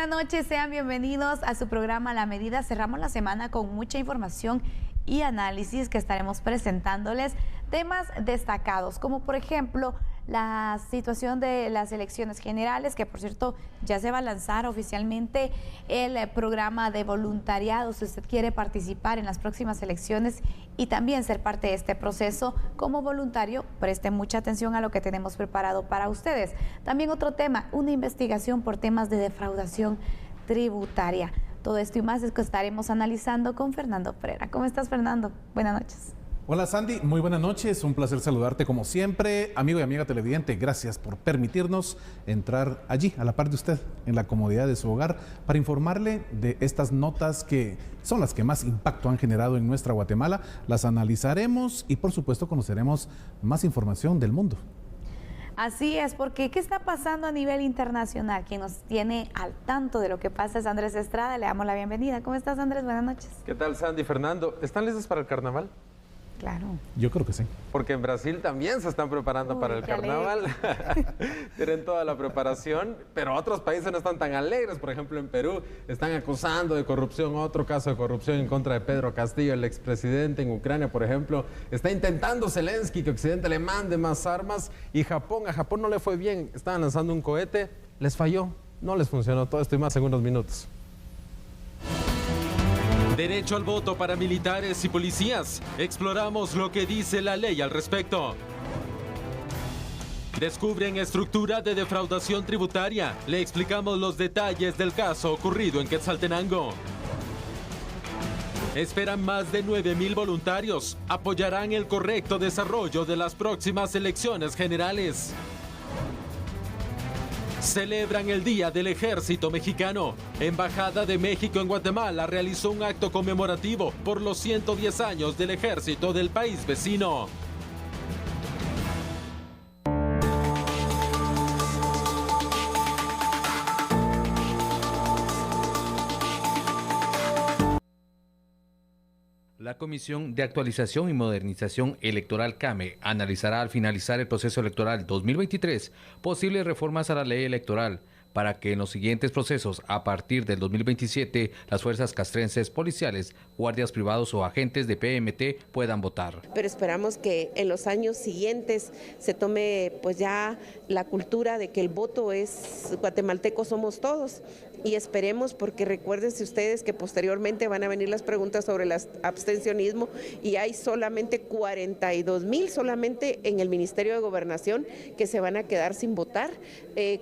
buenas noches, sean bienvenidos a su programa La Medida. Cerramos la semana con mucha información y análisis que estaremos presentándoles, temas destacados como por ejemplo la situación de las elecciones generales, que por cierto ya se va a lanzar oficialmente el programa de voluntariado. Si usted quiere participar en las próximas elecciones y también ser parte de este proceso como voluntario, preste mucha atención a lo que tenemos preparado para ustedes. También otro tema, una investigación por temas de defraudación tributaria. Todo esto y más es que estaremos analizando con Fernando Pereira. ¿Cómo estás, Fernando? Buenas noches. Hola Sandy, muy buenas noches, un placer saludarte como siempre. Amigo y amiga televidente, gracias por permitirnos entrar allí, a la par de usted, en la comodidad de su hogar, para informarle de estas notas que son las que más impacto han generado en nuestra Guatemala. Las analizaremos y por supuesto conoceremos más información del mundo. Así es, porque ¿qué está pasando a nivel internacional? Quien nos tiene al tanto de lo que pasa es Andrés Estrada. Le damos la bienvenida. ¿Cómo estás, Andrés? Buenas noches. ¿Qué tal, Sandy, Fernando? ¿Están listos para el carnaval? Claro. Yo creo que sí. Porque en Brasil también se están preparando para el carnaval. Tienen toda la preparación, pero otros países no están tan alegres. Por ejemplo, en Perú están acusando de corrupción, otro caso de corrupción en contra de Pedro Castillo, el expresidente. En Ucrania, por ejemplo, está intentando Zelensky que Occidente le mande más armas. Y Japón, a Japón no le fue bien. Estaban lanzando un cohete, les falló, no les funcionó. Todo esto y más en unos minutos. Derecho al voto para militares y policías. Exploramos lo que dice la ley al respecto. Descubren estructura de defraudación tributaria. Le explicamos los detalles del caso ocurrido en Quetzaltenango. Esperan más de 9,000 voluntarios. Apoyarán el correcto desarrollo de las próximas elecciones generales. Celebran el Día del Ejército Mexicano. Embajada de México en Guatemala realizó un acto conmemorativo por los 110 años del ejército del país vecino. La Comisión de Actualización y Modernización Electoral CAME analizará al finalizar el proceso electoral 2023 posibles reformas a la ley electoral para que en los siguientes procesos, a partir del 2027, las fuerzas castrenses policiales, guardias privados o agentes de PMT puedan votar. Pero esperamos que en los años siguientes se tome pues ya la cultura de que el voto es guatemalteco, somos todos. Y esperemos, porque recuérdense ustedes que posteriormente van a venir las preguntas sobre el abstencionismo y hay solamente 42,000 solamente en el Ministerio de Gobernación que se van a quedar sin votar.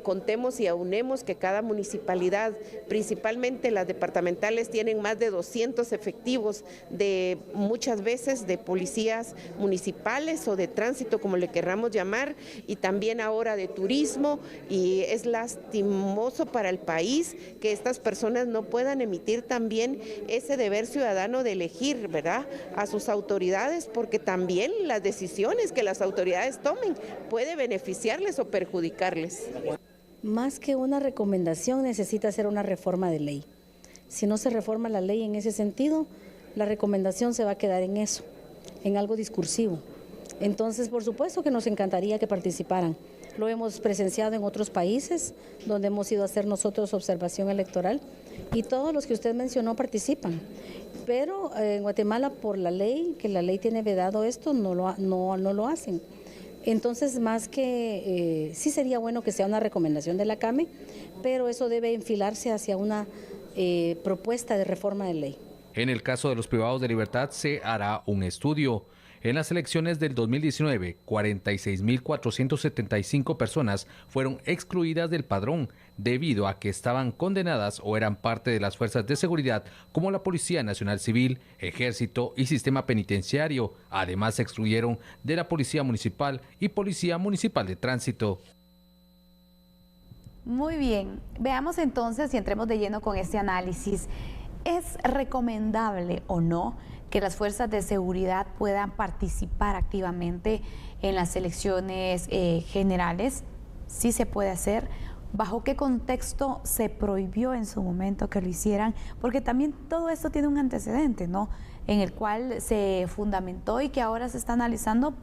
Contemos y aunemos que cada municipalidad, principalmente las departamentales, tienen más de 200 efectivos de muchas veces de policías municipales o de tránsito, como le querramos llamar, y también ahora de turismo, y es lastimoso para el país que estas personas no puedan emitir también ese deber ciudadano de elegir, ¿verdad?, a sus autoridades, porque también las decisiones que las autoridades tomen puede beneficiarles o perjudicarles. Más que una recomendación, necesita ser una reforma de ley. Si no se reforma la ley en ese sentido, la recomendación se va a quedar en eso, en algo discursivo. Entonces, por supuesto que nos encantaría que participaran. Lo hemos presenciado en otros países donde hemos ido a hacer nosotros observación electoral y todos los que usted mencionó participan. Pero en Guatemala, por la ley, que la ley tiene vedado esto, no lo hacen. Entonces, más que sí sería bueno que sea una recomendación de la CAME, pero eso debe enfilarse hacia una propuesta de reforma de ley. En el caso de los privados de libertad se hará un estudio. En las elecciones del 2019, 46,475 personas fueron excluidas del padrón debido a que estaban condenadas o eran parte de las fuerzas de seguridad como la Policía Nacional Civil, Ejército y Sistema Penitenciario. Además, se excluyeron de la Policía Municipal y Policía Municipal de Tránsito. Muy bien, veamos entonces y entremos de lleno con este análisis. ¿Es recomendable o no que las fuerzas de seguridad puedan participar activamente en las elecciones generales? ¿Sí se puede hacer? ¿Bajo qué contexto se prohibió en su momento que lo hicieran? Porque también todo esto tiene un antecedente, ¿no?, en el cual se fundamentó y que ahora se está analizando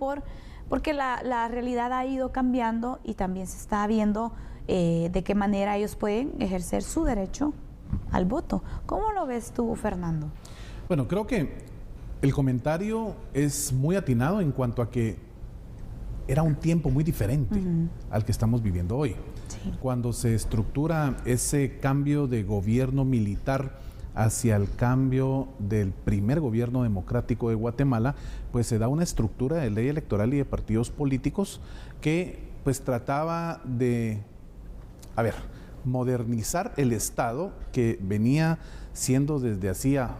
porque la realidad ha ido cambiando y también se está viendo de qué manera ellos pueden ejercer su derecho al voto. ¿Cómo lo ves tú, Fernando? Bueno, creo que el comentario es muy atinado en cuanto a que era un tiempo muy diferente al que estamos viviendo hoy. Sí. Cuando se estructura ese cambio de gobierno militar hacia el cambio del primer gobierno democrático de Guatemala, pues se da una estructura de ley electoral y de partidos políticos que pues trataba de, modernizar el Estado que venía siendo desde hacía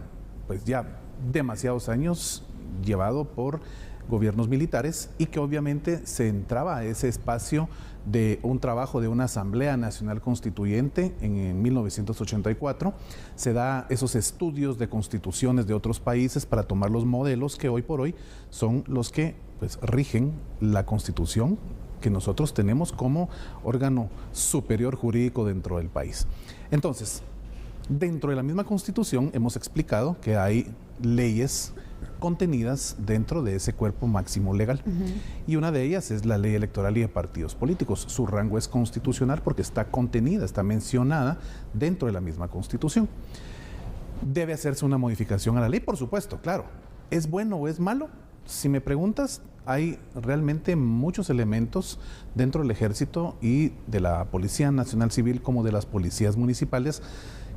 pues ya demasiados años llevado por gobiernos militares y que obviamente se entraba a ese espacio de un trabajo de una Asamblea Nacional Constituyente en 1984. Se da esos estudios de constituciones de otros países para tomar los modelos que hoy por hoy son los que pues rigen la Constitución que nosotros tenemos como órgano superior jurídico dentro del país. Entonces, dentro de la misma Constitución hemos explicado que hay leyes contenidas dentro de ese cuerpo máximo legal. Y una de ellas es la ley electoral y de partidos políticos. Su rango es constitucional porque está contenida, está mencionada dentro de la misma Constitución. ¿Debe hacerse una modificación a la ley? Por supuesto, claro. ¿Es bueno o es malo? Si me preguntas, hay realmente muchos elementos dentro del Ejército y de la Policía Nacional Civil como de las policías municipales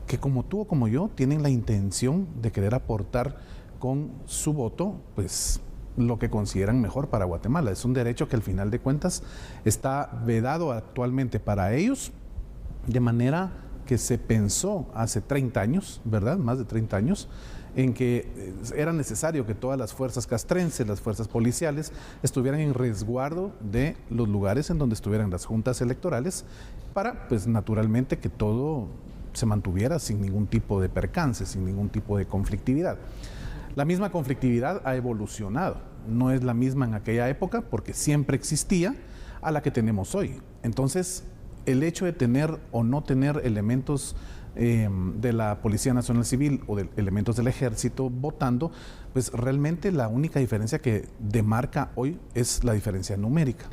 que como tú o como yo tienen la intención de querer aportar con su voto, pues lo que consideran mejor para Guatemala. Es un derecho que al final de cuentas está vedado actualmente para ellos, de manera que se pensó hace 30 años, ¿verdad? Más de 30 años, en que era necesario que todas las fuerzas castrenses, las fuerzas policiales, estuvieran en resguardo de los lugares en donde estuvieran las juntas electorales para, pues naturalmente, que todo se mantuviera sin ningún tipo de percance, sin ningún tipo de conflictividad. La misma conflictividad ha evolucionado, no es la misma en aquella época porque siempre existía a la que tenemos hoy. Entonces, el hecho de tener o no tener elementos de la Policía Nacional Civil o de elementos del Ejército votando, pues realmente la única diferencia que demarca hoy es la diferencia numérica,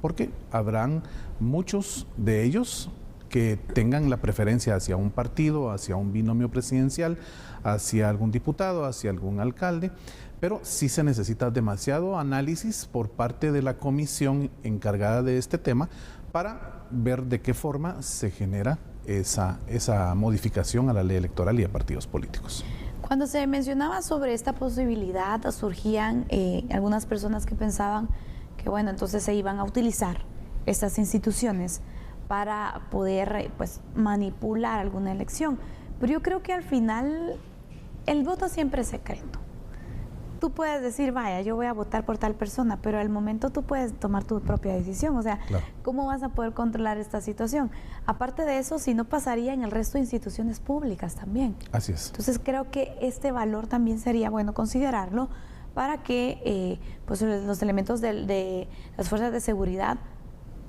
porque habrán muchos de ellos que tengan la preferencia hacia un partido, hacia un binomio presidencial, hacia algún diputado, hacia algún alcalde, pero sí se necesita demasiado análisis por parte de la comisión encargada de este tema para ver de qué forma se genera esa modificación a la ley electoral y a partidos políticos. Cuando se mencionaba sobre esta posibilidad, surgían algunas personas que pensaban que, bueno, entonces se iban a utilizar estas instituciones para poder pues manipular alguna elección. Pero yo creo que al final el voto siempre es secreto. Tú puedes decir, vaya, yo voy a votar por tal persona, pero al momento tú puedes tomar tu propia decisión. O sea, claro, ¿cómo vas a poder controlar esta situación? Aparte de eso, si no pasaría en el resto de instituciones públicas también. Así es. Entonces creo que este valor también sería bueno considerarlo para que pues los elementos de las fuerzas de seguridad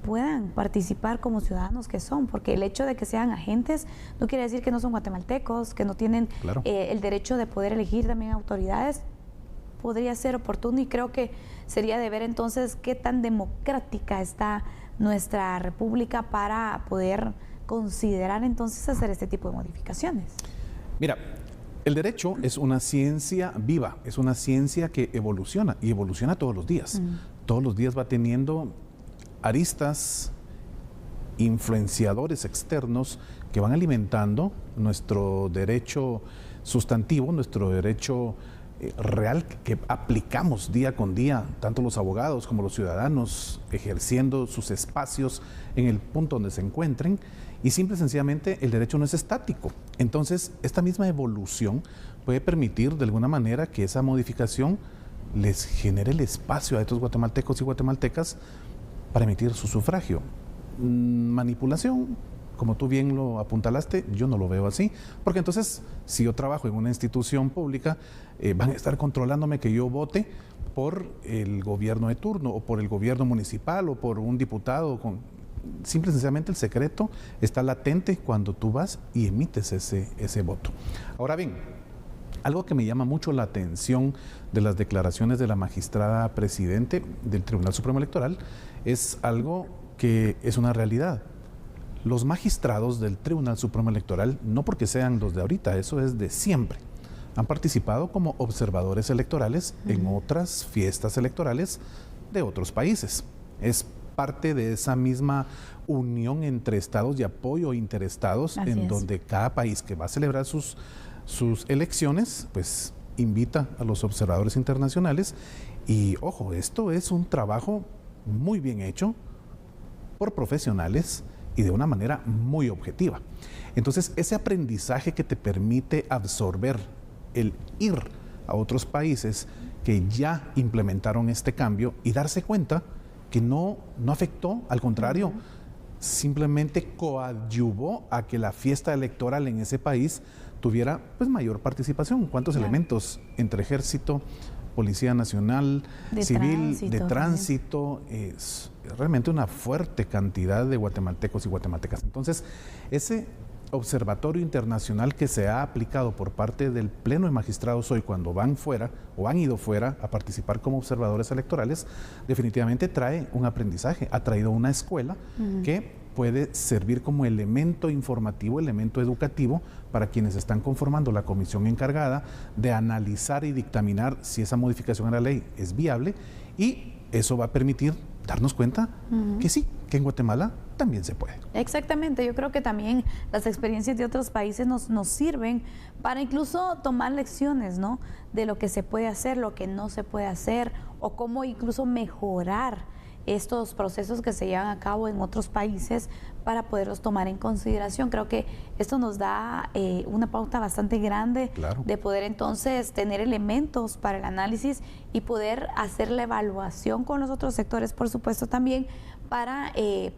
puedan participar como ciudadanos que son, porque el hecho de que sean agentes no quiere decir que no son guatemaltecos, que no tienen el derecho de poder elegir también autoridades. Podría ser oportuno y creo que sería de ver entonces qué tan democrática está nuestra república para poder considerar entonces hacer este tipo de modificaciones. Mira, el derecho es una ciencia viva, es una ciencia que evoluciona y evoluciona todos los días. Todos los días va teniendo aristas, influenciadores externos que van alimentando nuestro derecho sustantivo, nuestro derecho real que aplicamos día con día, tanto los abogados como los ciudadanos, ejerciendo sus espacios en el punto donde se encuentren, y simple y sencillamente el derecho no es estático. Entonces, esta misma evolución puede permitir de alguna manera que esa modificación les genere el espacio a estos guatemaltecos y guatemaltecas para emitir su sufragio. Manipulación, como tú bien lo apuntalaste, yo no lo veo así, porque entonces si yo trabajo en una institución pública, van a estar controlándome que yo vote por el gobierno de turno o por el gobierno municipal o por un diputado. Simple y sencillamente el secreto está latente cuando tú vas y emites ese voto. Ahora bien, algo que me llama mucho la atención de las declaraciones de la magistrada presidente del Tribunal Supremo Electoral es algo que es una realidad. los magistrados del Tribunal Supremo Electoral, no porque sean los de ahorita, eso es de siempre, han participado como observadores electorales en otras fiestas electorales de otros países. Es parte de esa misma unión entre estados y apoyo interestados, donde cada país que va a celebrar sus elecciones, pues invita a los observadores internacionales. Y ojo, esto es un trabajo muy bien hecho por profesionales y de una manera muy objetiva. Entonces, ese aprendizaje que te permite absorber el ir a otros países que ya implementaron este cambio y darse cuenta que no afectó, al contrario, simplemente coadyuvó a que la fiesta electoral en ese país tuviera pues mayor participación. ¿Cuántos elementos entre ejército, Policía Nacional, Civil, de tránsito? Es realmente una fuerte cantidad de guatemaltecos y guatemaltecas. Entonces, ese observatorio internacional que se ha aplicado por parte del Pleno de Magistrados hoy, cuando van fuera o han ido fuera a participar como observadores electorales, definitivamente trae un aprendizaje, ha traído una escuela que puede servir como elemento informativo, elemento educativo para quienes están conformando la comisión encargada de analizar y dictaminar si esa modificación a la ley es viable, y eso va a permitir darnos cuenta que sí, que en Guatemala también se puede. Exactamente, yo creo que también las experiencias de otros países nos sirven para incluso tomar lecciones, ¿no?, de lo que se puede hacer, lo que no se puede hacer, o cómo incluso mejorar estos procesos que se llevan a cabo en otros países para poderlos tomar en consideración. Creo que esto nos da una pauta bastante grande de poder entonces tener elementos para el análisis y poder hacer la evaluación con los otros sectores, por supuesto, también para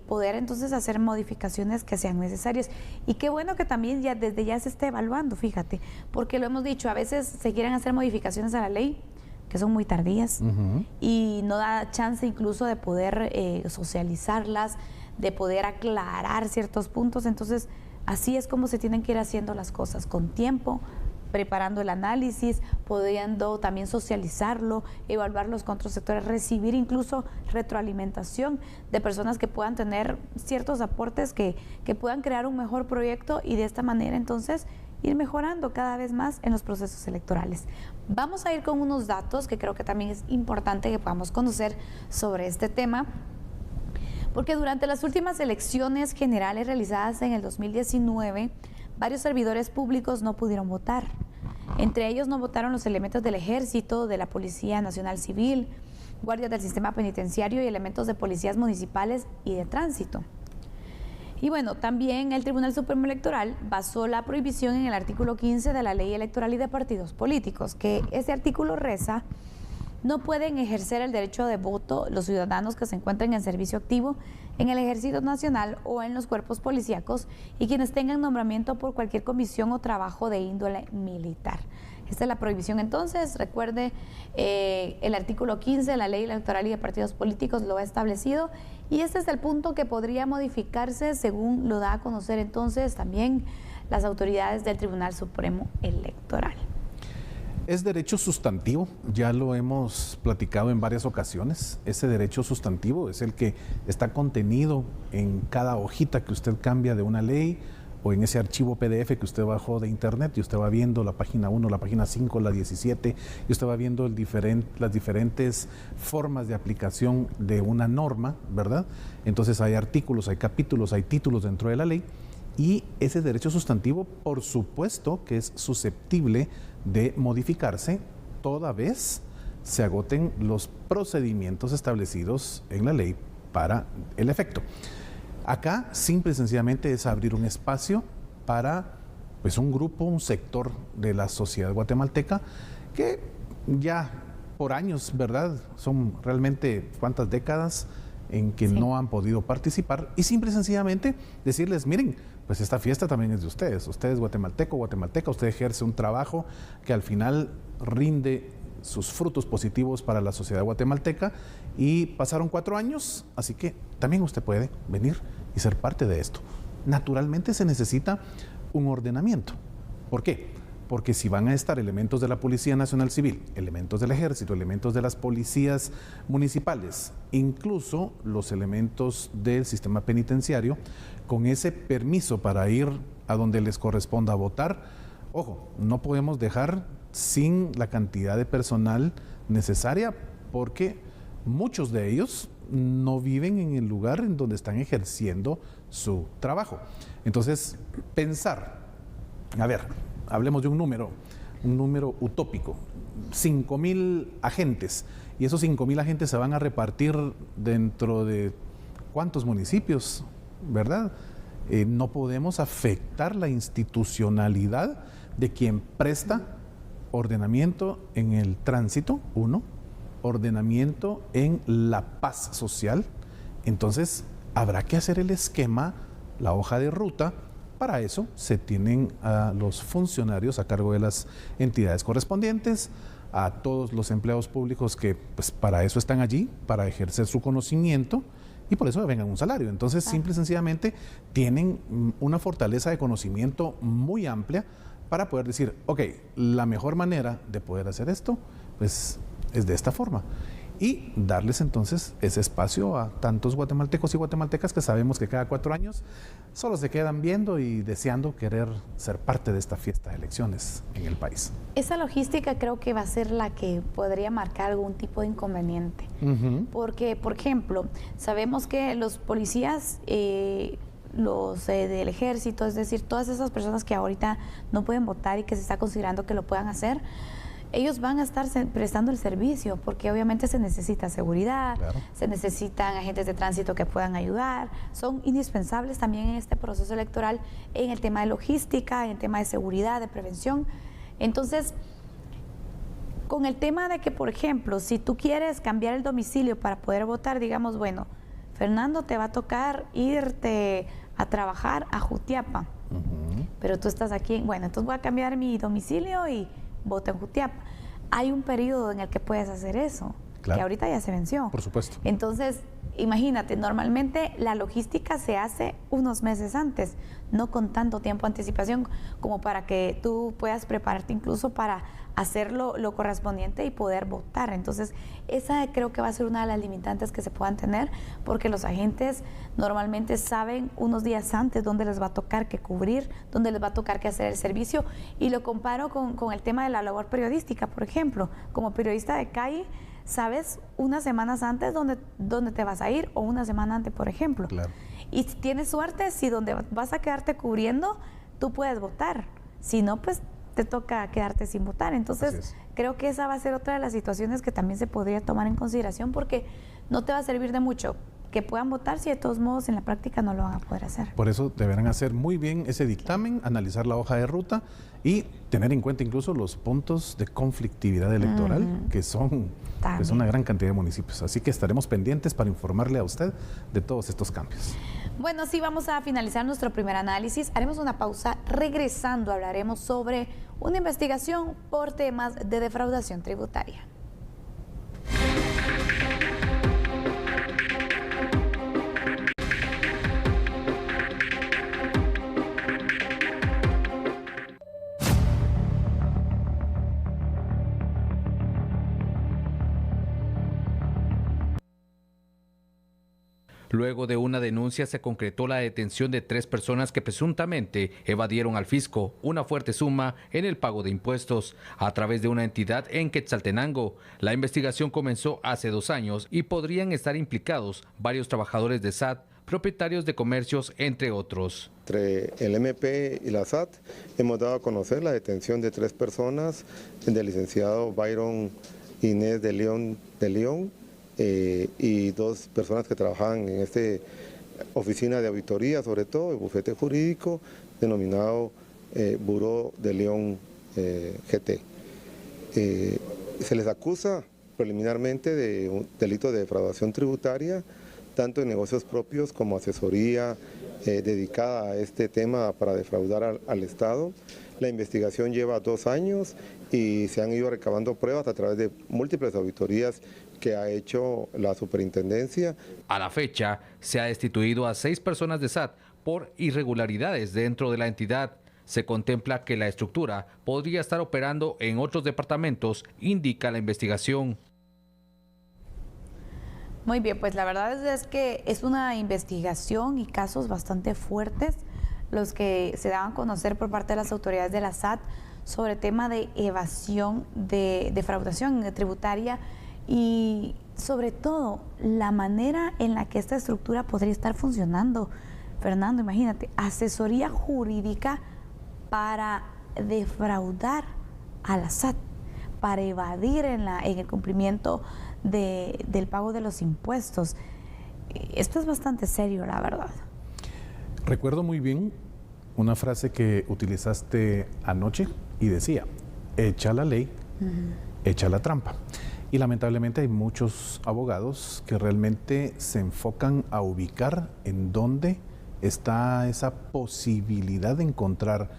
poder entonces hacer modificaciones que sean necesarias. Y qué bueno que también desde ya se esté evaluando, fíjate, porque lo hemos dicho, a veces se quieren hacer modificaciones a la ley que son muy tardías y no da chance incluso de poder socializarlas, de poder aclarar ciertos puntos. Entonces, así es como se tienen que ir haciendo las cosas, con tiempo, preparando el análisis, pudiendo también socializarlo, evaluarlos con otros sectores, recibir incluso retroalimentación de personas que puedan tener ciertos aportes que puedan crear un mejor proyecto, y de esta manera entonces ir mejorando cada vez más en los procesos electorales. Vamos a ir con unos datos que creo que también es importante que podamos conocer sobre este tema, porque durante las últimas elecciones generales realizadas en el 2019, varios servidores públicos no pudieron votar. Entre ellos no votaron los elementos del Ejército, de la Policía Nacional Civil, guardias del sistema penitenciario y elementos de policías municipales y de tránsito. Y bueno, también el Tribunal Supremo Electoral basó la prohibición en el artículo 15 de la Ley Electoral y de Partidos Políticos, que ese artículo reza: no pueden ejercer el derecho de voto los ciudadanos que se encuentren en servicio activo en el Ejército Nacional o en los cuerpos policíacos y quienes tengan nombramiento por cualquier comisión o trabajo de índole militar. Esta es la prohibición. Entonces, recuerde, el artículo 15 de la Ley Electoral y de Partidos Políticos lo ha establecido, y este es el punto que podría modificarse según lo da a conocer entonces también las autoridades del Tribunal Supremo Electoral. Es derecho sustantivo, ya lo hemos platicado en varias ocasiones. Ese derecho sustantivo es el que está contenido en cada hojita que usted cambia de una ley, o en ese archivo PDF que usted bajó de internet, y usted va viendo la página 1, la página 5, la 17, y usted va viendo las diferentes formas de aplicación de una norma, ¿verdad? Entonces hay artículos, hay capítulos, hay títulos dentro de la ley, y ese derecho sustantivo, por supuesto, que es susceptible de modificarse toda vez se agoten los procedimientos establecidos en la ley para el efecto. Acá, simple y sencillamente, es abrir un espacio para pues, un grupo, un sector de la sociedad guatemalteca que ya por años, ¿verdad? Son realmente cuántas décadas en que no han podido participar, y simple y sencillamente decirles: miren, pues esta fiesta también es de ustedes. Usted es guatemalteco, guatemalteca, usted ejerce un trabajo que al final rinde sus frutos positivos para la sociedad guatemalteca, y pasaron 4 años, así que también usted puede venir y ser parte de esto. Naturalmente se necesita un ordenamiento. ¿Por qué? porque si van a estar elementos de la Policía Nacional Civil, elementos del Ejército, elementos de las policías municipales, incluso los elementos del sistema penitenciario, con ese permiso para ir a donde les corresponda votar, ojo, no podemos dejar sin la cantidad de personal necesaria, porque muchos de ellos no viven en el lugar en donde están ejerciendo su trabajo. Entonces, pensar, a ver, hablemos de un número utópico, 5,000 agentes, y esos 5,000 agentes se van a repartir dentro de ¿cuántos municipios? ¿Verdad? No podemos afectar la institucionalidad de quien presta ordenamiento en el tránsito, uno, ordenamiento en la paz social. Entonces, habrá que hacer el esquema, la hoja de ruta. Para eso se tienen a los funcionarios a cargo de las entidades correspondientes, a todos los empleados públicos que pues, para eso están allí, para ejercer su conocimiento, y por eso vengan un salario. Entonces, simple y sencillamente, tienen una fortaleza de conocimiento muy amplia para poder decir, ok, la mejor manera de poder hacer esto, pues, es de esta forma. Y darles entonces ese espacio a tantos guatemaltecos y guatemaltecas que sabemos que cada 4 años solo se quedan viendo y deseando querer ser parte de esta fiesta de elecciones en el país. Esa logística creo que va a ser la que podría marcar algún tipo de inconveniente. Porque, por ejemplo, sabemos que los policías, los del ejército, es decir, todas esas personas que ahorita no pueden votar y que se está considerando que lo puedan hacer, ellos van a estar prestando el servicio, porque obviamente se necesita seguridad, se necesitan agentes de tránsito que puedan ayudar, son indispensables también en este proceso electoral, en el tema de logística, en el tema de seguridad, de prevención. Entonces, con el tema de que, por ejemplo, si tú quieres cambiar el domicilio para poder votar, digamos, bueno, Fernando, te va a tocar irte a trabajar a Jutiapa, pero tú estás aquí, bueno, entonces voy a cambiar mi domicilio y voto en Jutiapa. Hay un periodo en el que puedes hacer eso, que ahorita ya se venció. Por supuesto. Entonces, imagínate, normalmente la logística se hace unos meses antes, no con tanto tiempo de anticipación como para que tú puedas prepararte incluso para hacerlo lo correspondiente y poder votar. Entonces, esa creo que va a ser una de las limitantes que se puedan tener, porque los agentes normalmente saben unos días antes dónde les va a tocar que cubrir, dónde les va a tocar que hacer el servicio, y lo comparo con el tema de la labor periodística, por ejemplo. Como periodista de calle, sabes unas semanas antes dónde te vas a ir, o una semana antes, por ejemplo. Y si tienes suerte, si donde vas a quedarte cubriendo, tú puedes votar. Si no, pues te toca quedarte sin votar. Entonces, creo que esa va a ser otra de las situaciones que también se podría tomar en consideración, porque no te va a servir de mucho que puedan votar si de todos modos en la práctica no lo van a poder hacer. Por eso deberán hacer muy bien ese dictamen, analizar la hoja de ruta y tener en cuenta incluso los puntos de conflictividad electoral, que son pues, una gran cantidad de municipios. Así que estaremos pendientes para informarle a usted de todos estos cambios. Bueno, sí, vamos a finalizar nuestro primer análisis. Haremos una pausa. Regresando, hablaremos sobre una investigación por temas de defraudación tributaria. Luego de una denuncia se concretó la detención de 3 personas que presuntamente evadieron al fisco una fuerte suma en el pago de impuestos a través de una entidad en Quetzaltenango. La investigación comenzó hace 2 años y podrían estar implicados varios trabajadores de SAT, propietarios de comercios, entre otros. Entre el MP y la SAT hemos dado a conocer la detención de 3 personas, del licenciado Byron Inés de León, y 2 personas que trabajaban en esta oficina de auditoría, sobre todo el bufete jurídico denominado Buró de León GT. Se les acusa preliminarmente de un delito de defraudación tributaria, tanto en negocios propios como asesoría dedicada a este tema para defraudar al Estado. La investigación lleva 2 años y se han ido recabando pruebas a través de múltiples auditorías que ha hecho la superintendencia. A la fecha, se ha destituido a 6 personas de SAT por irregularidades dentro de la entidad. Se contempla que la estructura podría estar operando en otros departamentos, indica la investigación. Muy bien, pues la verdad es que es una investigación y casos bastante fuertes los que se daban a conocer por parte de las autoridades de la SAT sobre tema de evasión, de defraudación tributaria y sobre todo la manera en la que esta estructura podría estar funcionando. Fernando, imagínate, asesoría jurídica para defraudar a la SAT, para evadir en el cumplimiento del pago de los impuestos. Esto es bastante serio, la verdad. Recuerdo muy bien una frase que utilizaste anoche y decía, echa la ley, echa la trampa. Y lamentablemente hay muchos abogados que realmente se enfocan a ubicar en dónde está esa posibilidad de encontrar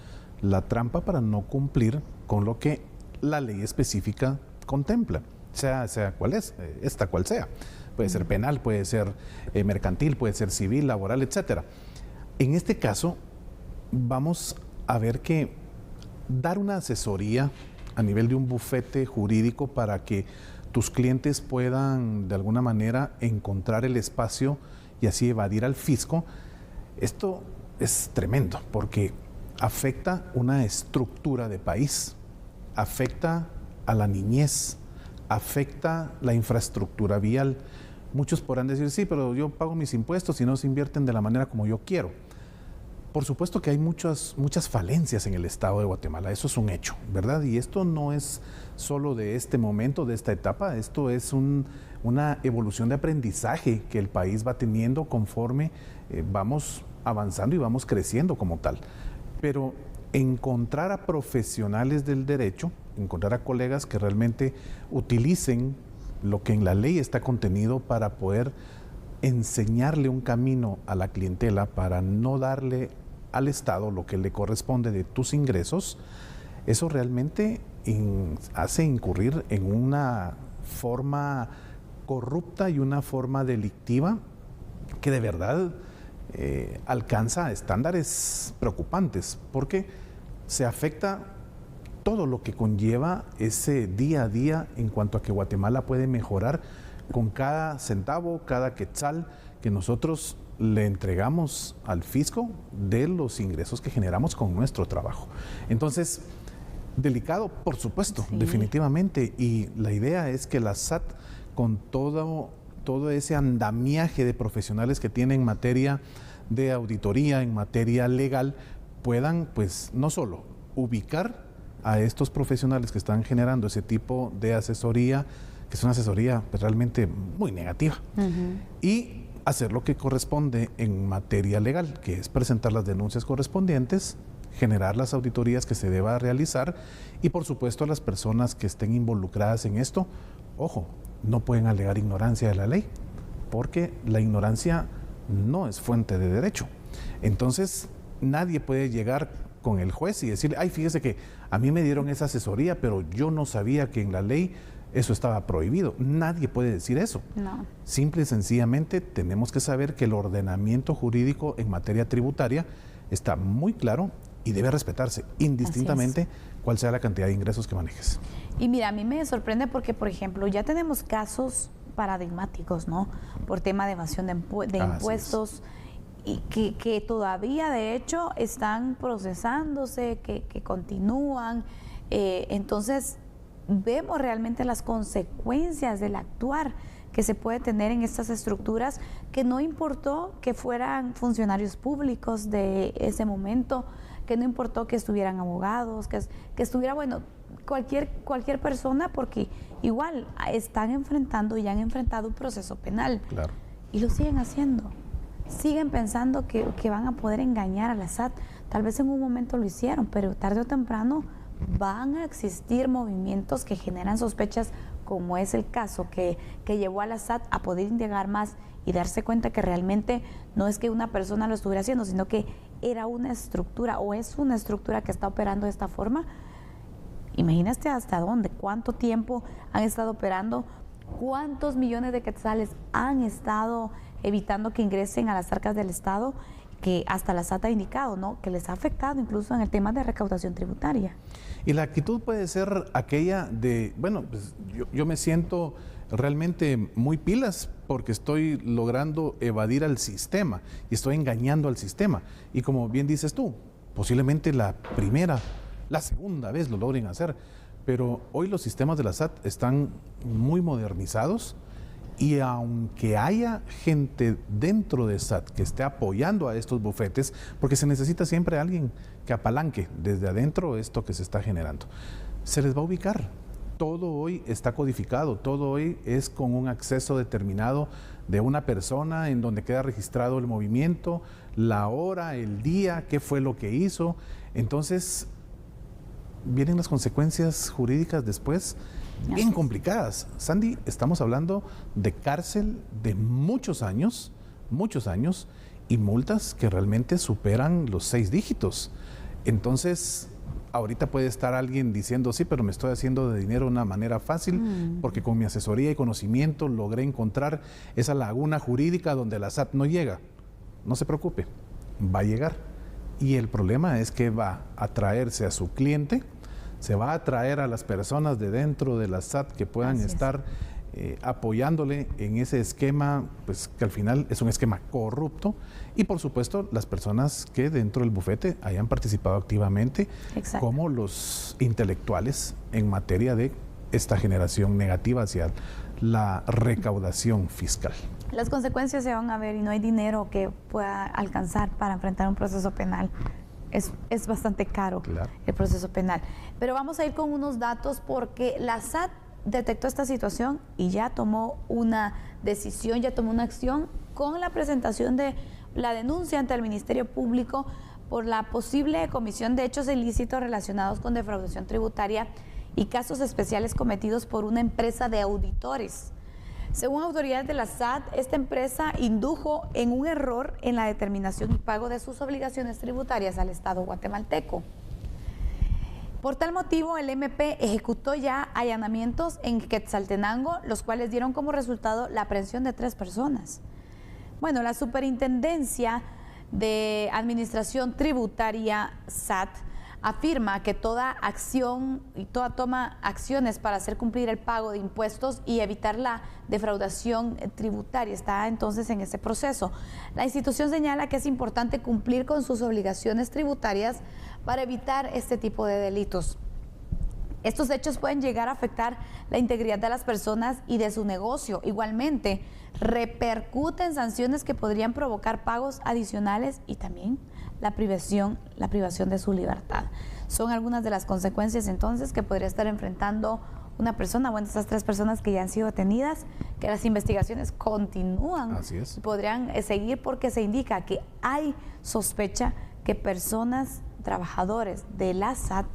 la trampa para no cumplir con lo que la ley específica contempla, sea cual es, esta cual sea. Puede ser penal, puede ser mercantil, puede ser civil, laboral, etcétera. En este caso, vamos a ver que dar una asesoría a nivel de un bufete jurídico para que tus clientes puedan de alguna manera encontrar el espacio y así evadir al fisco, esto es tremendo porque afecta una estructura de país, afecta a la niñez, afecta la infraestructura vial. Muchos podrán decir, sí, pero yo pago mis impuestos y no se invierten de la manera como yo quiero. Por supuesto que hay muchas falencias en el Estado de Guatemala, eso es un hecho, ¿verdad? Y esto no es solo de este momento, de esta etapa, esto es una evolución de aprendizaje que el país va teniendo conforme vamos avanzando y vamos creciendo como tal. Pero encontrar a profesionales del derecho, encontrar a colegas que realmente utilicen lo que en la ley está contenido para poder enseñarle un camino a la clientela para no darle al Estado lo que le corresponde de tus ingresos, eso realmente hace incurrir en una forma corrupta y una forma delictiva que de verdad alcanza estándares preocupantes, porque se afecta todo lo que conlleva ese día a día en cuanto a que Guatemala puede mejorar con cada centavo, cada quetzal que nosotros le entregamos al fisco de los ingresos que generamos con nuestro trabajo. Entonces, delicado, por supuesto, sí, definitivamente, y la idea es que la SAT, con todo ese andamiaje de profesionales que tiene en materia de auditoría, en materia legal, puedan, pues, no solo ubicar a estos profesionales que están generando ese tipo de asesoría, que es una asesoría pues, realmente muy negativa, y hacer lo que corresponde en materia legal, que es presentar las denuncias correspondientes, generar las auditorías que se deba realizar y por supuesto las personas que estén involucradas en esto, ojo, no pueden alegar ignorancia de la ley, porque la ignorancia no es fuente de derecho. Entonces, nadie puede llegar con el juez y decirle, ay, fíjese que a mí me dieron esa asesoría, pero yo no sabía que en la ley eso estaba prohibido. Nadie puede decir eso. No. Simple y sencillamente tenemos que saber que el ordenamiento jurídico en materia tributaria está muy claro y debe respetarse indistintamente cuál sea la cantidad de ingresos que manejes. Y mira, a mí me sorprende porque, por ejemplo, ya tenemos casos paradigmáticos, ¿no? Por tema de evasión de impuestos y que todavía, de hecho, están procesándose, que continúan. Entonces, vemos realmente las consecuencias del actuar que se puede tener en estas estructuras, que no importó que fueran funcionarios públicos de ese momento, que no importó que estuvieran abogados, que estuviera, bueno, cualquier persona, porque igual están enfrentando y han enfrentado un proceso penal. Claro. Y lo siguen haciendo. Siguen pensando que van a poder engañar a la SAT. Tal vez en un momento lo hicieron, pero tarde o temprano van a existir movimientos que generan sospechas, como es el caso que llevó a la SAT a poder indagar más y darse cuenta que realmente no es que una persona lo estuviera haciendo, sino que era una estructura o es una estructura que está operando de esta forma. Imagínate hasta dónde, cuánto tiempo han estado operando, cuántos millones de quetzales han estado evitando que ingresen a las arcas del Estado que hasta la SAT ha indicado, ¿no?, que les ha afectado incluso en el tema de recaudación tributaria. Y la actitud puede ser aquella de, bueno, pues yo me siento realmente muy pilas porque estoy logrando evadir al sistema y estoy engañando al sistema. Y como bien dices tú, posiblemente la primera, la segunda vez lo logren hacer, pero hoy los sistemas de la SAT están muy modernizados. Y aunque haya gente dentro de SAT que esté apoyando a estos bufetes, porque se necesita siempre alguien que apalanque desde adentro esto que se está generando, se les va a ubicar. Todo hoy está codificado, todo hoy es con un acceso determinado de una persona en donde queda registrado el movimiento, la hora, el día, qué fue lo que hizo. Entonces, vienen las consecuencias jurídicas después bien complicadas. Sandy, estamos hablando de cárcel de muchos años y multas que realmente superan los 6 dígitos. Entonces, ahorita puede estar alguien diciendo, sí, pero me estoy haciendo de dinero de una manera fácil porque con mi asesoría y conocimiento logré encontrar esa laguna jurídica donde la SAT no llega. No se preocupe, va a llegar. Y el problema es que va a traerse a su cliente, se va a traer a las personas de dentro de la SAT que puedan estar apoyándole en ese esquema, pues que al final es un esquema corrupto, y por supuesto las personas que dentro del bufete hayan participado activamente, como los intelectuales en materia de esta generación negativa hacia la recaudación fiscal. Las consecuencias se van a ver y no hay dinero que pueda alcanzar para enfrentar un proceso penal. Es bastante caro el proceso penal. Pero vamos a ir con unos datos porque la SAT detectó esta situación y ya tomó una decisión, ya tomó una acción con la presentación de la denuncia ante el Ministerio Público por la posible comisión de hechos ilícitos relacionados con defraudación tributaria y casos especiales cometidos por una empresa de auditores. Según autoridades de la SAT, esta empresa indujo en un error en la determinación y pago de sus obligaciones tributarias al Estado guatemalteco. Por tal motivo, el MP ejecutó ya allanamientos en Quetzaltenango, los cuales dieron como resultado la aprehensión de 3 personas. Bueno, la Superintendencia de Administración Tributaria SAT afirma que toda acción y toda toma acciones para hacer cumplir el pago de impuestos y evitar la defraudación tributaria está entonces en ese proceso. La institución señala que es importante cumplir con sus obligaciones tributarias para evitar este tipo de delitos. Estos hechos pueden llegar a afectar la integridad de las personas y de su negocio. Igualmente, repercuten sanciones que podrían provocar pagos adicionales y también la privación de su libertad. Son algunas de las consecuencias entonces que podría estar enfrentando una persona, bueno, estas 3 personas que ya han sido detenidas, que las investigaciones continúan. Así es. Podrían seguir porque se indica que hay sospecha que personas, trabajadores de la SAT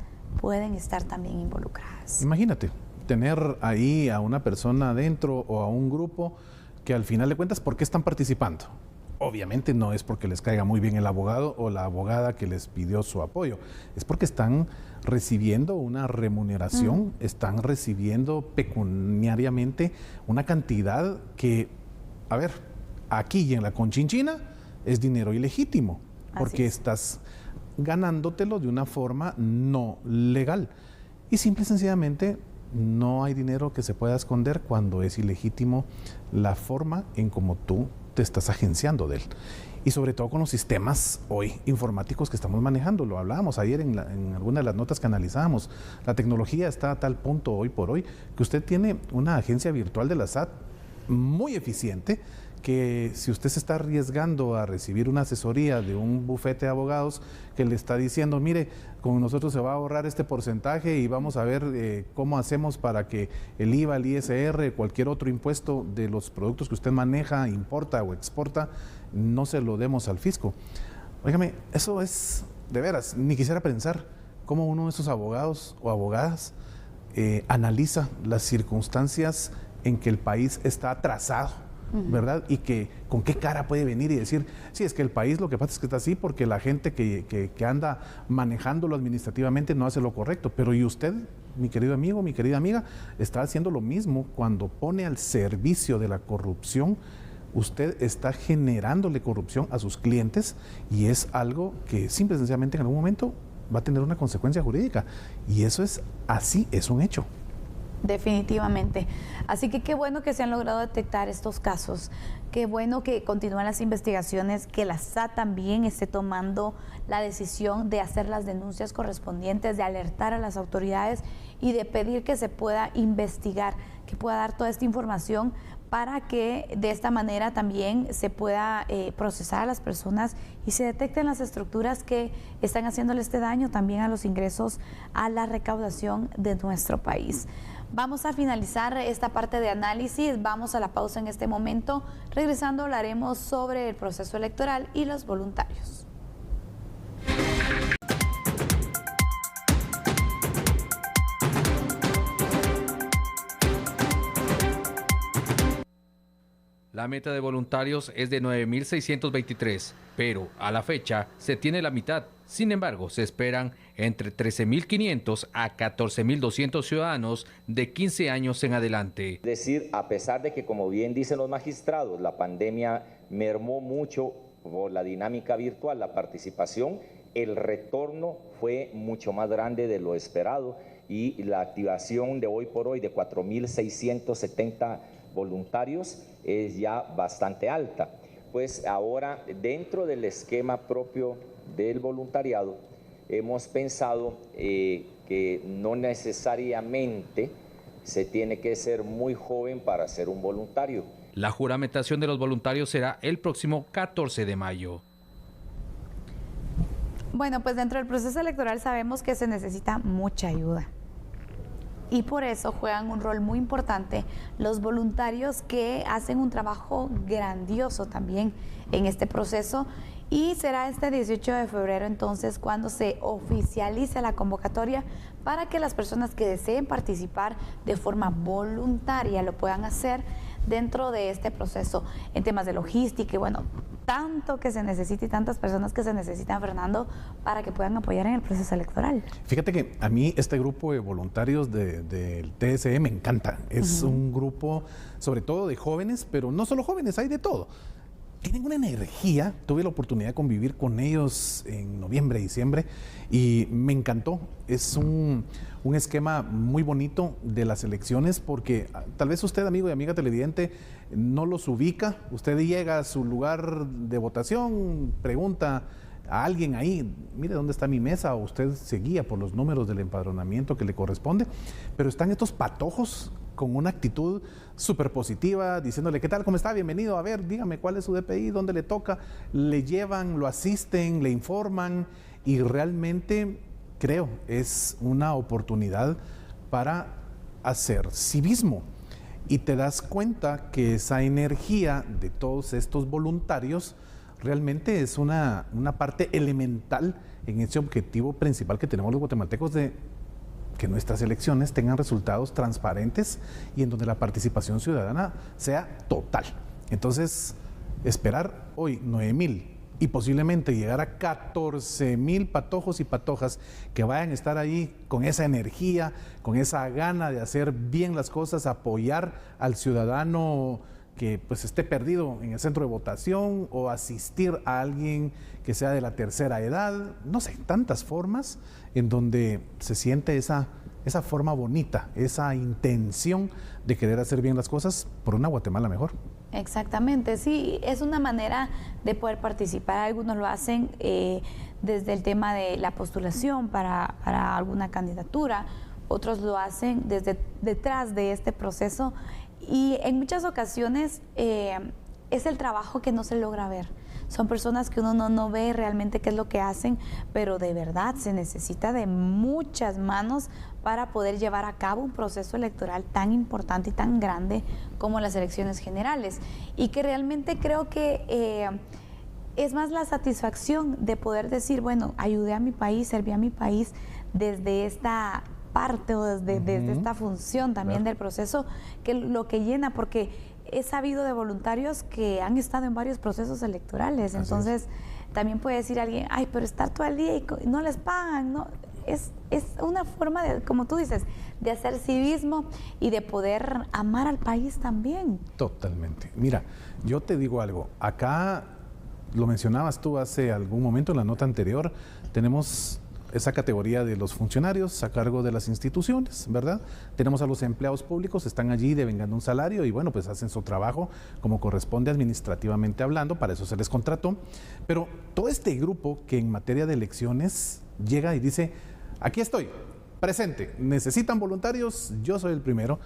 pueden estar también involucradas. Imagínate, tener ahí a una persona adentro o a un grupo que al final de cuentas, ¿por qué están participando? Obviamente no es porque les caiga muy bien el abogado o la abogada que les pidió su apoyo, es porque están recibiendo una remuneración, están recibiendo pecuniariamente una cantidad que, a ver, aquí y en la Conchinchina es dinero ilegítimo, porque estás ganándotelo de una forma no legal. Y simple y sencillamente no hay dinero que se pueda esconder cuando es ilegítimo la forma en como tú te estás agenciando de él. Y sobre todo con los sistemas hoy informáticos que estamos manejando. Lo hablábamos ayer en alguna de las notas que analizábamos. La tecnología está a tal punto hoy por hoy que usted tiene una agencia virtual de la SAT muy eficiente, que si usted se está arriesgando a recibir una asesoría de un bufete de abogados que le está diciendo, mire, con nosotros se va a ahorrar este porcentaje y vamos a ver cómo hacemos para que el IVA, el ISR, cualquier otro impuesto de los productos que usted maneja, importa o exporta, no se lo demos al fisco. Óigame, eso es, de veras, ni quisiera pensar cómo uno de esos abogados o abogadas analiza las circunstancias en que el país está atrasado, ¿verdad? Y que con qué cara puede venir y decir, sí, es que el país lo que pasa es que está así porque la gente que anda manejándolo administrativamente no hace lo correcto. Pero ¿y usted, mi querido amigo, mi querida amiga, está haciendo lo mismo cuando pone al servicio de la corrupción usted está generándole corrupción a sus clientes y es algo que simple y sencillamente en algún momento va a tener una consecuencia jurídica. Y eso es así, es un hecho. Definitivamente. Así que qué bueno que se han logrado detectar estos casos. Qué bueno que continúan las investigaciones, que la SAT también esté tomando la decisión de hacer las denuncias correspondientes, de alertar a las autoridades y de pedir que se pueda investigar, que pueda dar toda esta información para que de esta manera también se pueda procesar a las personas y se detecten las estructuras que están haciéndole este daño también a los ingresos, a la recaudación de nuestro país. Vamos a finalizar esta parte de análisis, vamos a la pausa en este momento. Regresando hablaremos sobre el proceso electoral y los voluntarios. La meta de voluntarios es de 9.623, pero a la fecha se tiene la mitad. Sin embargo, se esperan entre 13.500 a 14.200 ciudadanos de 15 años en adelante. Es decir, a pesar de que, como bien dicen los magistrados, la pandemia mermó mucho por la dinámica virtual, la participación, el retorno fue mucho más grande de lo esperado y la activación de hoy por hoy de 4.670 voluntarios es ya bastante alta. Pues ahora, dentro del esquema propio del voluntariado, hemos pensado que no necesariamente se tiene que ser muy joven para ser un voluntario. La juramentación de los voluntarios será el próximo 14 de mayo. Bueno, pues dentro del proceso electoral sabemos que se necesita mucha ayuda. Y por eso juegan un rol muy importante los voluntarios que hacen un trabajo grandioso también en este proceso. Y será este 18 de febrero entonces cuando se oficialice la convocatoria para que las personas que deseen participar de forma voluntaria lo puedan hacer dentro de este proceso en temas de logística y bueno, tanto que se necesita y tantas personas que se necesitan, Fernando, para que puedan apoyar en el proceso electoral. Fíjate que a mí este grupo de voluntarios del TSE me encanta. Es un grupo sobre todo de jóvenes, pero no solo jóvenes, hay de todo. Tienen una energía, tuve la oportunidad de convivir con ellos en noviembre, diciembre y me encantó. Es un esquema muy bonito de las elecciones porque tal vez usted, amigo y amiga televidente, no los ubica. Usted llega a su lugar de votación, pregunta a alguien ahí, mire dónde está mi mesa, o usted se guía por los números del empadronamiento que le corresponde, pero están estos patojos con una actitud súper positiva, diciéndole, ¿qué tal? ¿Cómo está? Bienvenido. A ver, dígame cuál es su DPI, dónde le toca. Le llevan, lo asisten, le informan y realmente creo es una oportunidad para hacer civismo. Y te das cuenta que esa energía de todos estos voluntarios realmente es una parte elemental en ese objetivo principal que tenemos los guatemaltecos de que nuestras elecciones tengan resultados transparentes y en donde la participación ciudadana sea total. Entonces, esperar hoy 9,000 y posiblemente llegar a 14,000 patojos y patojas que vayan a estar ahí con esa energía, con esa gana de hacer bien las cosas, apoyar al ciudadano que pues esté perdido en el centro de votación o asistir a alguien que sea de la tercera edad, no sé, tantas formas en donde se siente esa forma bonita, esa intención de querer hacer bien las cosas por una Guatemala mejor. Exactamente, sí, es una manera de poder participar. Algunos lo hacen desde el tema de la postulación para alguna candidatura, otros lo hacen desde detrás de este proceso y en muchas ocasiones es el trabajo que no se logra ver. Son personas que uno no ve realmente qué es lo que hacen, pero de verdad se necesita de muchas manos para poder llevar a cabo un proceso electoral tan importante y tan grande como las elecciones generales. Y que realmente creo que es más la satisfacción de poder decir, bueno, ayudé a mi país, serví a mi país desde esta parte o desde esta función también del proceso, que lo que llena, porque he sabido de voluntarios que han estado en varios procesos electorales. Entonces también puede decir alguien, ay, pero estar todo el día y no les pagan, ¿no? es una forma de, como tú dices, de hacer civismo y de poder amar al país también. Totalmente. Mira, yo te digo algo, acá lo mencionabas tú hace algún momento en la nota anterior, tenemos esa categoría de los funcionarios a cargo de las instituciones, ¿verdad? Tenemos a los empleados públicos, están allí devengando un salario y bueno, pues hacen su trabajo como corresponde administrativamente hablando, para eso se les contrató. Pero todo este grupo que en materia de elecciones llega y dice, aquí estoy, presente, necesitan voluntarios, yo soy el primero.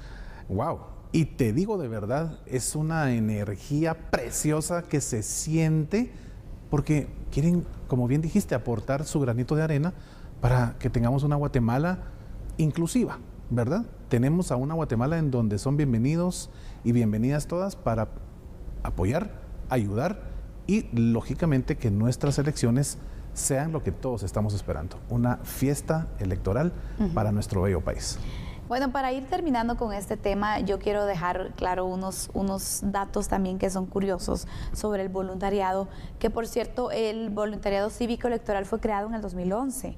¡Wow! Y te digo de verdad, es una energía preciosa que se siente porque quieren, como bien dijiste, aportar su granito de arena para que tengamos una Guatemala inclusiva, ¿verdad? Tenemos a una Guatemala en donde son bienvenidos y bienvenidas todas para apoyar, ayudar y, lógicamente, que nuestras elecciones sean lo que todos estamos esperando, una fiesta electoral para nuestro bello país. Bueno, para ir terminando con este tema, yo quiero dejar claro unos datos también que son curiosos sobre el voluntariado, que por cierto, el voluntariado cívico electoral fue creado en el 2011.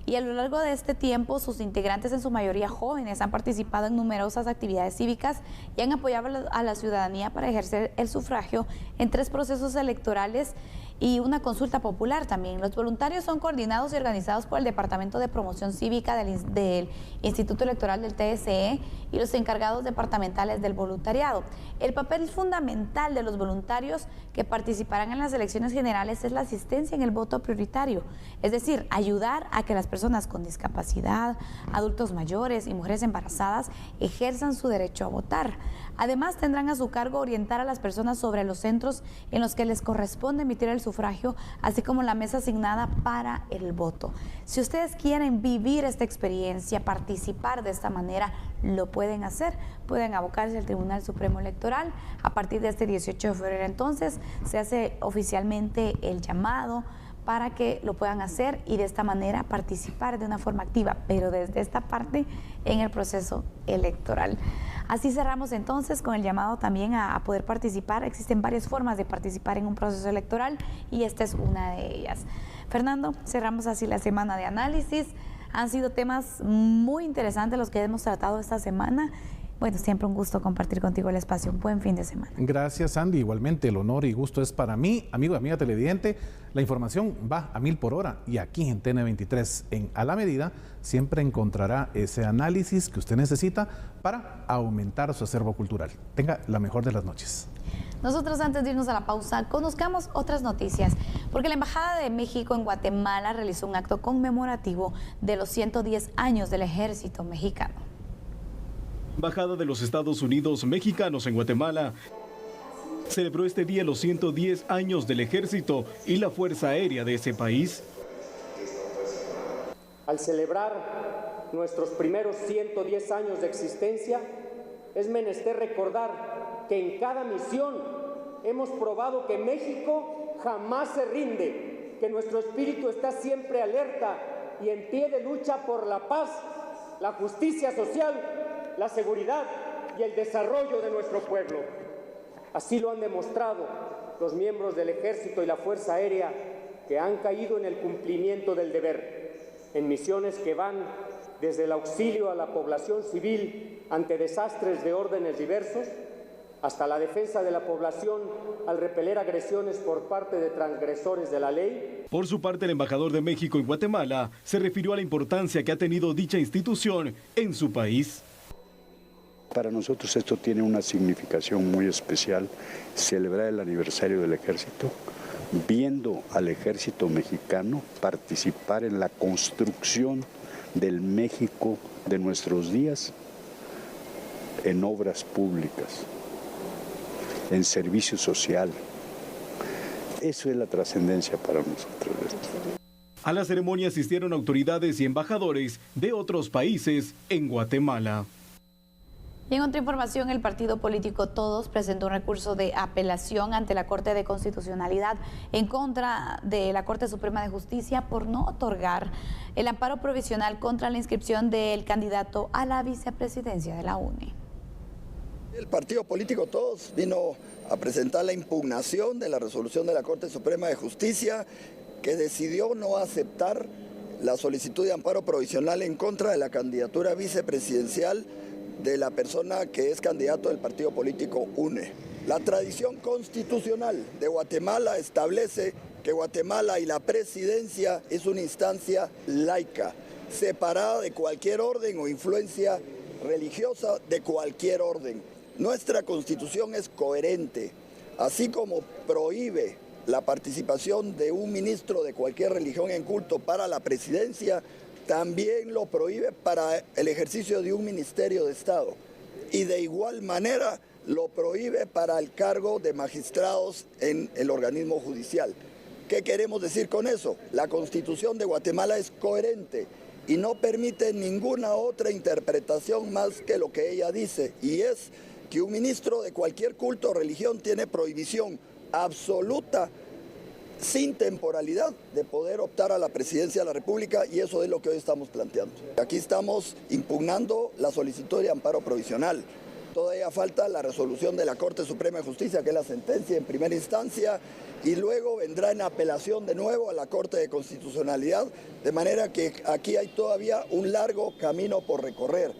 Y a lo largo de este tiempo, sus integrantes, en su mayoría jóvenes, han participado en numerosas actividades cívicas y han apoyado a la ciudadanía para ejercer el sufragio en 3 procesos electorales y una consulta popular también. Los voluntarios son coordinados y organizados por el Departamento de Promoción Cívica del Instituto Electoral del TSE y los encargados departamentales del voluntariado. El papel fundamental de los voluntarios que participarán en las elecciones generales es la asistencia en el voto prioritario, es decir, ayudar a que las personas con discapacidad, adultos mayores y mujeres embarazadas ejerzan su derecho a votar. Además, tendrán a su cargo orientar a las personas sobre los centros en los que les corresponde emitir el sufragio, así como la mesa asignada para el voto. Si ustedes quieren vivir esta experiencia, participar de esta manera, lo pueden hacer. Pueden abocarse al Tribunal Supremo Electoral. A partir de este 18 de febrero, entonces, se hace oficialmente el llamado para que lo puedan hacer y de esta manera participar de una forma activa, pero desde esta parte en el proceso electoral. Así cerramos entonces con el llamado también a poder participar. Existen varias formas de participar en un proceso electoral y esta es una de ellas. Fernando, cerramos así la semana de análisis. Han sido temas muy interesantes los que hemos tratado esta semana. Bueno, siempre un gusto compartir contigo el espacio. Un buen fin de semana. Gracias, Andy. Igualmente, el honor y gusto es para mí. Amigo y amiga televidente, la información va a 1000 por hora y aquí en TN23, en A la Medida, siempre encontrará ese análisis que usted necesita para aumentar su acervo cultural. Tenga la mejor de las noches. Nosotros, antes de irnos a la pausa, conozcamos otras noticias, porque la Embajada de México en Guatemala realizó un acto conmemorativo de los 110 años del Ejército Mexicano. Embajada de los Estados Unidos mexicanos en Guatemala celebró este día los 110 años del Ejército y la Fuerza Aérea de ese país. Al celebrar nuestros primeros 110 años de existencia, es menester recordar que en cada misión hemos probado que México jamás se rinde, que nuestro espíritu está siempre alerta y en pie de lucha por la paz, la justicia social, la seguridad y el desarrollo de nuestro pueblo. Así lo han demostrado los miembros del Ejército y la Fuerza Aérea que han caído en el cumplimiento del deber, en misiones que van desde el auxilio a la población civil ante desastres de órdenes diversos, hasta la defensa de la población al repeler agresiones por parte de transgresores de la ley. Por su parte, el embajador de México en Guatemala se refirió a la importancia que ha tenido dicha institución en su país. Para nosotros esto tiene una significación muy especial, celebrar el aniversario del Ejército, viendo al Ejército mexicano participar en la construcción del México de nuestros días, en obras públicas, en servicio social. Eso es la trascendencia para nosotros. A la ceremonia asistieron autoridades y embajadores de otros países en Guatemala. Y en otra información, el partido político Todos presentó un recurso de apelación ante la Corte de Constitucionalidad en contra de la Corte Suprema de Justicia por no otorgar el amparo provisional contra la inscripción del candidato a la vicepresidencia de la UNE. El partido político Todos vino a presentar la impugnación de la resolución de la Corte Suprema de Justicia que decidió no aceptar la solicitud de amparo provisional en contra de la candidatura vicepresidencial de la persona que es candidato del partido político UNE. La tradición constitucional de Guatemala establece que Guatemala y la presidencia es una instancia laica, separada de cualquier orden o influencia religiosa de cualquier orden. Nuestra constitución es coherente, así como prohíbe la participación de un ministro de cualquier religión en culto para la presidencia, también lo prohíbe para el ejercicio de un ministerio de Estado. Y de igual manera lo prohíbe para el cargo de magistrados en el organismo judicial. ¿Qué queremos decir con eso? La Constitución de Guatemala es coherente y no permite ninguna otra interpretación más que lo que ella dice, y es que un ministro de cualquier culto o religión tiene prohibición absoluta, sin temporalidad, de poder optar a la presidencia de la República, y eso es lo que hoy estamos planteando. Aquí estamos impugnando la solicitud de amparo provisional. Todavía falta la resolución de la Corte Suprema de Justicia, que es la sentencia en primera instancia, y luego vendrá en apelación de nuevo a la Corte de Constitucionalidad, de manera que aquí hay todavía un largo camino por recorrer.